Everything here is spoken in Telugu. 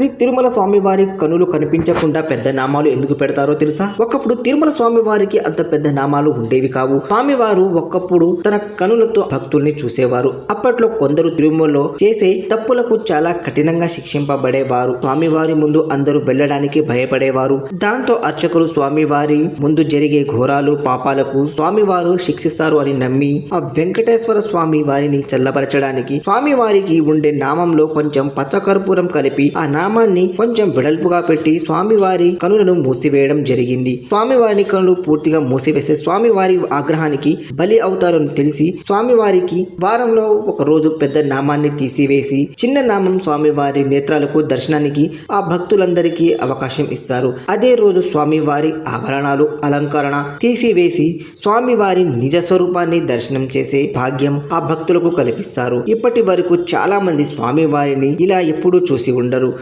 శ్రీ తిరుమల స్వామి వారి కనులు కనిపించకుండా పెద్ద నామాలు ఎందుకు పెడతారో తెలుసా? ఒకప్పుడు తిరుమల స్వామి వారికి అంత పెద్ద నామాలు ఉండేవి కావు. స్వామివారు ఒకప్పుడు తన కనులతో భక్తుల్ని చూసేవారు. అప్పట్లో కొందరు తిరుమలలో చేసే తప్పులకు చాలా కఠినంగా శిక్షింపబడేవారు. స్వామివారి ముందు అందరూ వెళ్ళడానికి భయపడేవారు. దాంతో అర్చకులు స్వామివారి ముందు జరిగే ఘోరాలు పాపాలకు స్వామివారు శిక్షిస్తారు అని నమ్మి ఆ వెంకటేశ్వర స్వామి వారిని చల్లపరచడానికి స్వామివారికి ఉండే నామంలో కొంచెం పచ్చకర్పూరం కలిపి ఆ నామాన్ని కొంచెం వెడల్పుగా పెట్టి స్వామివారి కనులను మూసివేయడం జరిగింది. స్వామివారి కనులు పూర్తిగా మూసివేస్తే స్వామివారి ఆగ్రహానికి బలి అవుతారని తెలిసి స్వామివారికి వారంలో ఒక రోజు పెద్ద నామాన్ని తీసివేసి చిన్న నామం స్వామివారి నేత్రాలకు దర్శనానికి ఆ భక్తులందరికీ అవకాశం ఇస్తారు. అదే రోజు స్వామివారి ఆభరణాలు అలంకరణ తీసివేసి స్వామివారి నిజ స్వరూపాన్ని దర్శనం చేసే భాగ్యం ఆ భక్తులకు కల్పిస్తారు. ఇప్పటి వరకు చాలా మంది స్వామివారిని ఇలా ఎప్పుడూ చూసి ఉండరు.